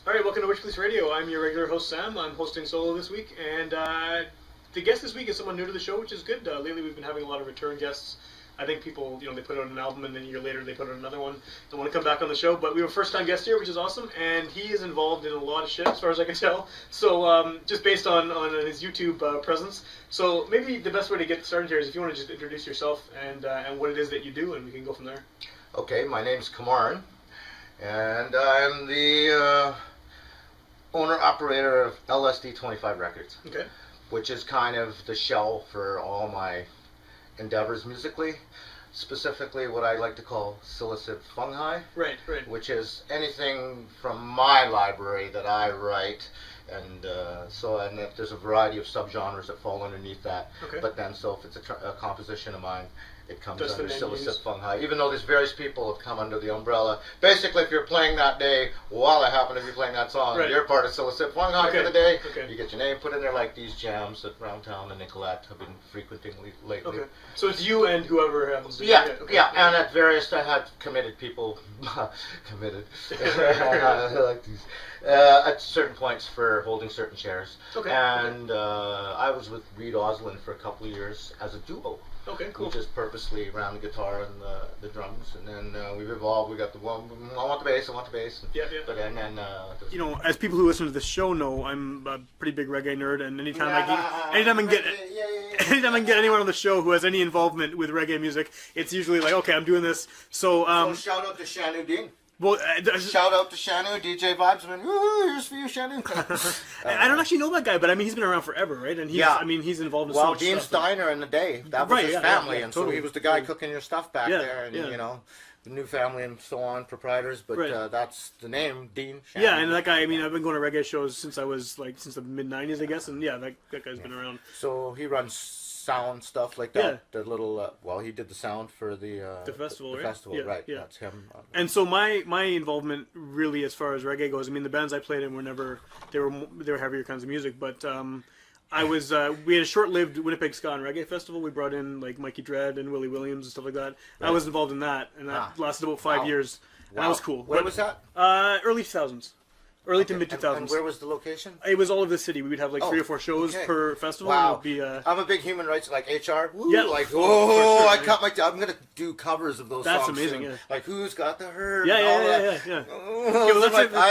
Alright, welcome to WITCHPOLICE Radio. I'm your regular host, Sam. I'm hosting solo this week, and the guest this week is someone new to the show, which is good. Lately we've been having a lot of return guests. I think people, they put out an album and then a year later they put out another one. Don't want to come back on the show, but we have a first-time guest here, which is awesome, and he is involved in a lot of shit, as far as I can tell. So, just based on his YouTube presence. So, maybe the best way to get started here is if you want to just introduce yourself and what it is that you do, and we can go from there. Okay, my name's Kamaran, and I'm the owner-operator of LSD25 Records. Okay. Which is kind of the shell for all my endeavors musically, specifically what I like to call psilocybin fungi. Right. Which is anything from my library that I write, and and there's a variety of subgenres that fall underneath that. Okay. But then, so if it's a composition of mine, it comes under psilocybin fungi. Even though there's various people have come under the umbrella. Basically, if you're playing that day, while I happen to be playing that song, you're part of psilocybin fungi for the day. Okay. You get your name put in there, like these jams that around town and Nicolette have been frequenting lately. Okay. So it's you and whoever happens to be and at various, I had committed people, committed, I like these, at certain points for holding certain chairs. Okay. And I was with Reed Oslin for a couple of years as a duo. Okay, cool. We just purposely around the guitar and the drums, and then we've evolved. We got the one. I want the bass. And, But then as people who listen to this show know, I'm a pretty big reggae nerd, and anytime I can get anyone on the show who has any involvement with reggae music, it's usually like, okay, I'm doing this. So shout out to Shanu Dean. Well, shout out to Shanu, DJ Vibes, man. Here's for you, Shanu. I don't actually know that guy, but I mean, he's been around forever, right? And he's involved in so much Dean stuff. Steiner in the day, that was his family, and so he was the guy cooking your stuff back there, and the new family and so on, proprietors, but that's the name, Dean Shanu. Yeah, and that guy, I mean, I've been going to reggae shows since I was, since the mid-90s, I guess, and that guy's been around. So he runs sound stuff like that. Yeah. The little he did the sound for the festival, the right? festival, right? Yeah. That's him. And so my involvement really, as far as reggae goes, I mean, the bands I played in were never they were heavier kinds of music, but I was we had a short-lived Winnipeg Ska and Reggae Festival. We brought in like Mikey Dread and Willie Williams and stuff like that. Right. I was involved in that, and that lasted about 5 years. And that was cool. Where was that? Early 2000s. Early to mid 2000s. And where was the location? It was all over the city. We would have like 3 or 4 shows per festival. Wow. It would be, I'm a big human rights, like HR. Woo, yeah. Like, sure, I cut my. I'm gonna do covers of those songs. That's amazing. Soon. Yeah. Like, who's got the herb? Yeah.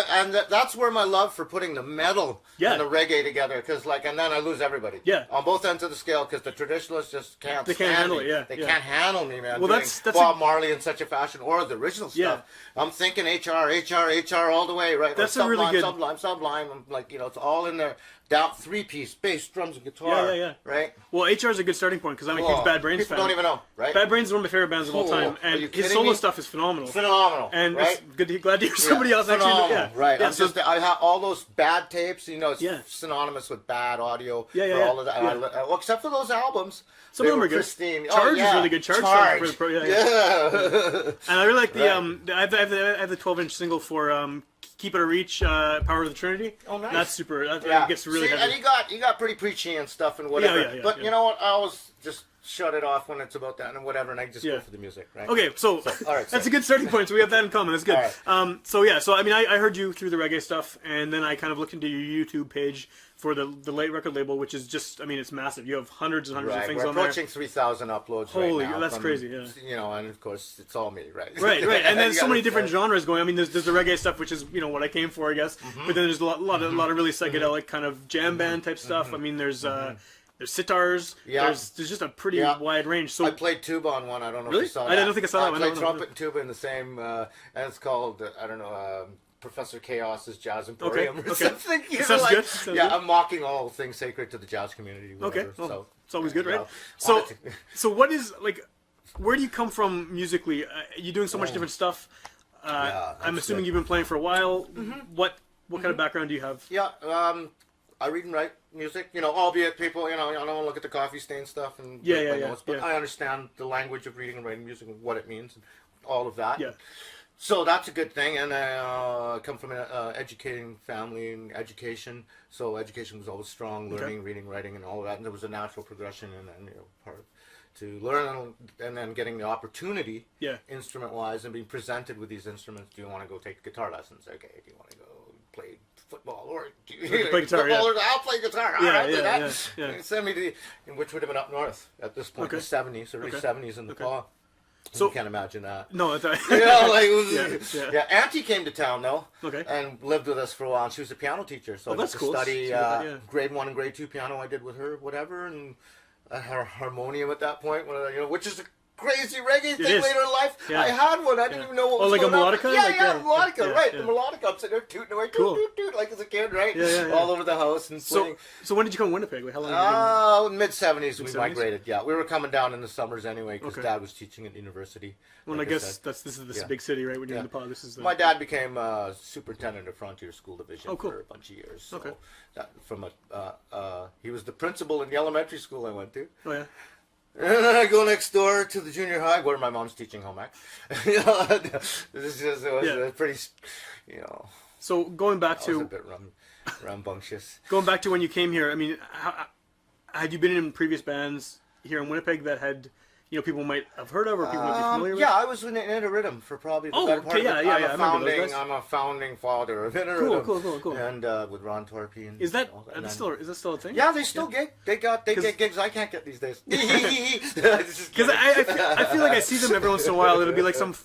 And that's where my love for putting the metal and the reggae together, because and then I lose everybody. Yeah. On both ends of the scale, because the traditionalists just can't. They can't handle it. Yeah. They can't handle me, man. Well, that's Bob Marley in such a fashion, or the original stuff. Yeah. I'm thinking HR all the way, right? That's a really good sublime. I'm like, it's all in there. Down 3-piece, bass, drums, and guitar. Yeah. Right? Well, HR is a good starting point, because I'm a huge Bad Brains fan. People don't even know, right? Bad Brains is one of my favorite bands of all time, and his solo stuff is phenomenal. And it's glad to hear somebody else actually. Yeah. Right. Yeah, I have all those bad tapes, it's synonymous with bad audio. For all of that. Well, except for those albums. Some of them are good. Pristine. Charge is really good. Charge. Yeah. And I really like the I have the 12-inch single for Keep It a Reach, Power of the Trinity. Oh, nice. That's super. That gets really heavy. And you got pretty preachy and stuff and whatever. But you know what? I always just shut it off when it's about that and whatever, and I just go for the music, right? Okay, so all right, that's a good starting point. So we have that in common. That's good. Right. So I mean, I heard you through the reggae stuff, and then I kind of looked into your YouTube page for the late record label, which is just, I mean, it's massive. You have hundreds and hundreds of things on there. We're approaching 3,000 uploads Holy, right now. That's crazy, yeah. And of course, it's all me, right? Right. And there's so many different genres going. I mean, there's the reggae stuff, which is, what I came for, I guess. But then there's a lot of really psychedelic kind of jam band type stuff. I mean, there's sitars. There's just a pretty wide range. So I played tuba on one. I don't know if you saw that. I don't think I saw that one. I played trumpet and tuba in the same, and it's called, Professor Chaos's Jazz Emporium or something. Sounds good. I'm mocking all things sacred to the jazz community. Whatever, well, it's always good, right? So what is, where do you come from musically? You're doing so much different stuff. I'm assuming you've been playing for a while. What kind of background do you have? Yeah, I read and write music, albeit people, I don't look at the coffee stain stuff and notes, but I understand the language of reading and writing music and what it means and all of that. Yeah. So that's a good thing, and I come from an educating family and education, so education was always strong, learning, reading, writing, and all of that, and there was a natural progression and part to learn, and then getting the opportunity, instrument-wise, and being presented with these instruments. Do you want to go take guitar lessons? Okay. Do you want to go play football or play guitar, football, or I'll play guitar. All right, do that. Yeah. Send me to, which would have been up north at this point, the 70s, early 70s in the Paw. So you can't imagine that. No, it's you know, like it was, Auntie came to town though, and lived with us for a while. And she was a piano teacher, so I got to study grade 1 and grade 2 piano. I did with her, whatever, and her harmonium at that point, which is a crazy reggae thing later in life. Yeah. I had one. I didn't even know what was going on. Like a melodica? Melodica, right. The melodica. I'm sitting there tooting away, toot, like as a kid, right? All over the house and playing. So when did you come to Winnipeg? Like, how long? Mid-70s we migrated, We were coming down in the summers anyway, because Dad was teaching at university. Well, like I guess this is big city, right? When you're in the Paw, this is my dad became superintendent of Frontier School Division for a bunch of years. So he was the principal in the elementary school I went to. Oh, yeah. And then I go next door to the junior high where my mom's teaching home ec. This is just pretty, So going back to... a bit rambunctious. Going back to when you came here, I mean, had you been in previous bands here in Winnipeg that had... people might have heard of or people might be familiar with? Yeah, I was in Inter-Rhythm for probably the better part of it. I'm a founding father of Inter-Rhythm. Cool. And with Ron Torpy. Is that still a thing? Yeah, they still gig. They get gigs I can't get these days. Because I feel like I see them every once in a while. It'll be like some,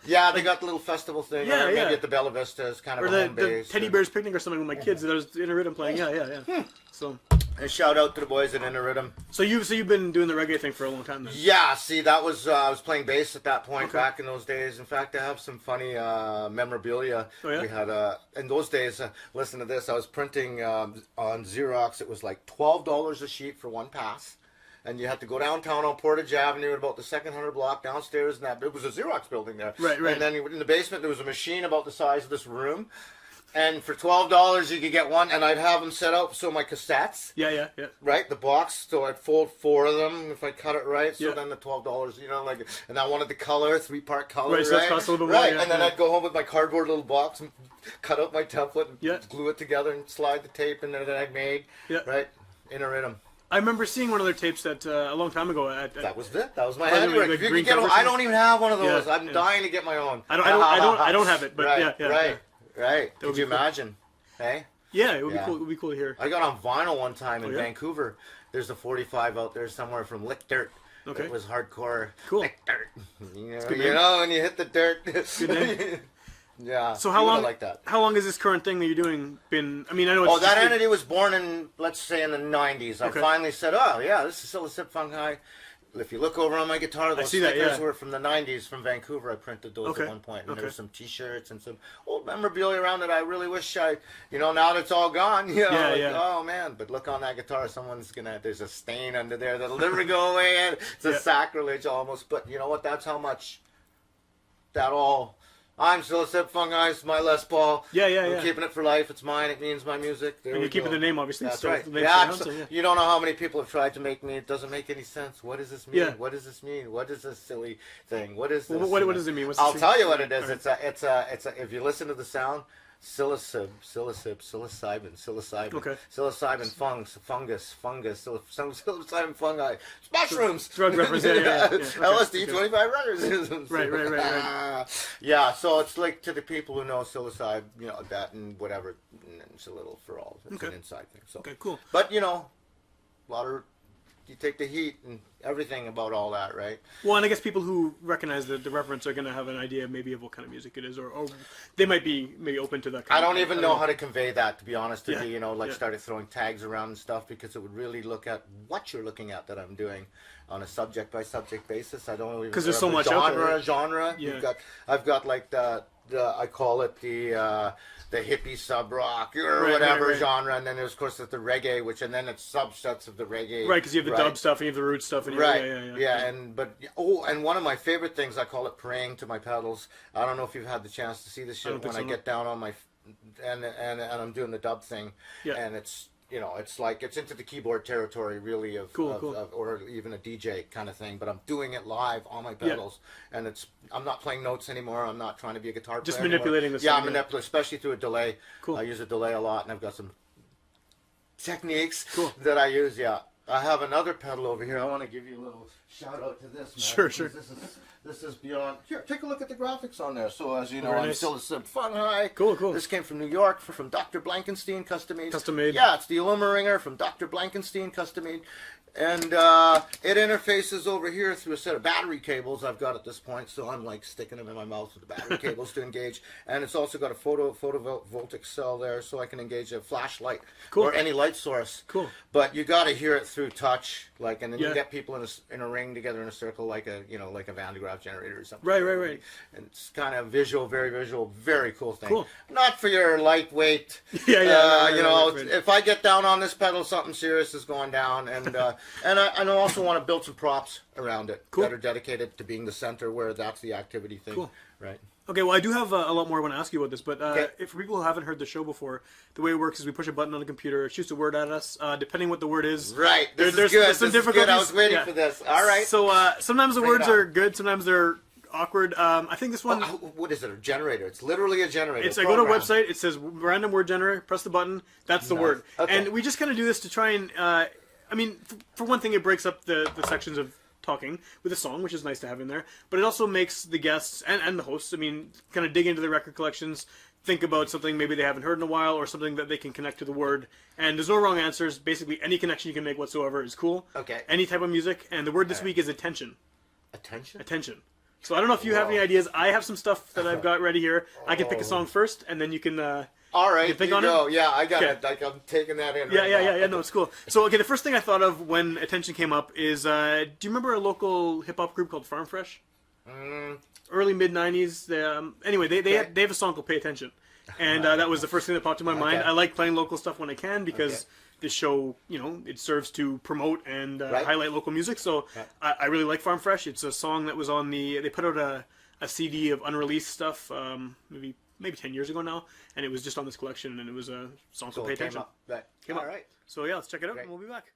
Yeah, they got the little festival thing. Or maybe at the Bella Vista as kind of a home base. The Teddy Bears Picnic or something with my kids. There's Inter-Rhythm playing. Yeah. So... And shout out to the boys at Inter-Rhythm. So you've been doing the reggae thing for a long time then? Yeah, see, that was I was playing bass at that point back in those days. In fact, I have some funny memorabilia. Oh, yeah? We had in those days. Listen to this. I was printing on Xerox. It was like $12 a sheet for one pass, and you had to go downtown on Portage Avenue at about the second 100 block downstairs, and it was a Xerox building there. Right. And then in the basement there was a machine about the size of this room. And for $12, you could get one, and I'd have them set up so my cassettes. Yeah. Right, the box. So I'd fold 4 of them if I cut it right. So then the $12, and I wanted the color, 3-part color. Right, so it costs a little bit more. Right, and then I'd go home with my cardboard little box and cut out my template and glue it together and slide the tape in there that I'd made. Yeah. Right, Inter-Rhythm. I remember seeing one of their tapes that a long time ago. That was it. That was my handiwork. If you could get I don't even have one of those. I'm dying to get my own. I don't have it, but Right. Could you imagine? Hey? Yeah, it would be cool. It would be cool to hear. I got on vinyl one time in Vancouver. There's a 45 out there somewhere from Lick Dirt. Okay. It was hardcore. Cool. Lick Dirt. When you hit the dirt. Good name. Yeah. So how long? Like that. How long has this current thing that you're doing been? I mean, I know. It's that entity was born in, let's say, in the 90s. I finally said, this is still a Sip Funk High. If you look over on my guitar, those stickers were from the 90s from Vancouver. I printed those at one point. And there were some T-shirts and some old memorabilia around it. I really wish now that it's all gone. Oh, man. But look on that guitar. There's a stain under there that'll never go away. And it's a sacrilege almost. But you know what? That's how much I'm still a Sip Funk High. It's my Les Paul. I'm keeping it for life. It's mine. It means my music. And you're keeping the name, obviously. That's right. You don't know how many people have tried to make me. It doesn't make any sense. What does this mean? Yeah. What does this mean? What is this silly thing? What is this? What does it mean? I'll tell you what it is. It's a. If you listen to the sound, psilocybin, okay. Psilocybin fungus, psilocybin fungi, it's mushrooms. Drug reference, LSD25 records. Right. Yeah, so it's like to the people who know psilocybin, that and whatever, it's a little for all. It's an inside thing. So. Okay, cool. But a lot of you take the heat and everything about all that, right? Well, and I guess people who recognize the reference are going to have an idea maybe of what kind of music it is, or they might be maybe open to that kind I don't even know how to convey that, to be honest with you. Started throwing tags around and stuff because it would really look at what you're looking at that I'm doing on a subject by subject basis. I don't even because there's so much genre. Yeah. I've got like the I call it the hippie sub rock or whatever genre, and then there's of course the reggae, and then it's subsets of the reggae. Right, because you have the dub stuff and you have the root stuff. And and one of my favorite things, I call it praying to my pedals. I don't know if you've had the chance to see this shit when I get down on my and I'm doing the dub thing, and it's. It's like it's into the keyboard territory, really, of or even a DJ kind of thing. But I'm doing it live on my pedals, and I'm not playing notes anymore. I'm not trying to be a guitar player. Just manipulating the sound. Yeah, manipulating, especially through a delay. Cool. I use a delay a lot, and I've got some techniques that I use. Yeah, I have another pedal over here. I want to give you a little shout out to this. Man, sure. This is beyond. Here, take a look at the graphics on there. So as you know, Very I'm nice. still a Sib Fun High. Cool, cool. This came from New York, from Dr. Blankenstein, custom made. Custom made. Yeah, it's the Illumeringer from Dr. Blankenstein, custom made. And it interfaces over here through a set of battery cables I've got at this point, so I'm like sticking them in my mouth with the battery cables to engage. And it's also got a photovoltaic cell there, so I can engage a flashlight or any light source. Cool. But you got to hear it through touch, like, and then Yeah. you get people in a ring together in a circle, like a like a Van de Graaff generator or something. Right. And it's kind of visual, very cool thing. Cool. Not for your lightweight. Right. If I get down on this pedal, something serious is going down, and I also want to build some props around it that are dedicated to being the center where that's the activity thing. Cool. Right. Okay, well, I do have a lot more I want to ask you about this, but if for people who haven't heard the show before, the way it works is we push a button on the computer, it shoots a word at us, depending what the word is. Right. There's some difficulties. Good. I was waiting for this. All right. So sometimes the words are good, sometimes they're awkward. I think this one... what is it? A generator? It's literally a generator. I go to a website, it says random word generator, press the button, that's the word. Okay. And we just kind of do this to try and... for one thing, it breaks up the sections of talking with a song, which is nice to have in there, but it also makes the guests and the hosts, kind of dig into the record collections, think about something maybe they haven't heard in a while, or something that they can connect to the word. And there's no wrong answers. Basically, any connection you can make whatsoever is cool. Okay. Any type of music. And the word this week is attention. Attention? Attention. So I don't know if you have any ideas. I have some stuff that I've got ready here. I can pick a song first, and then you can... All right, you think you on go. it? Yeah, I got it. Like, I'm taking that in. Yeah. No, it's cool. So, okay, the first thing I thought of when attention came up is, do you remember a local hip hop group called Farm Fresh? Early mid '90s. Anyway, they have a song called "Pay Attention," and that was the first thing that popped in my mind. I like playing local stuff when I can because this show, it serves to promote and highlight local music. So I really like Farm Fresh. It's a song that was on they put out a CD of unreleased stuff, maybe 10 years ago now, and it was just on this collection, and it was a song called Pay Attention. Came up. All right. So yeah, let's check it out, and we'll be back.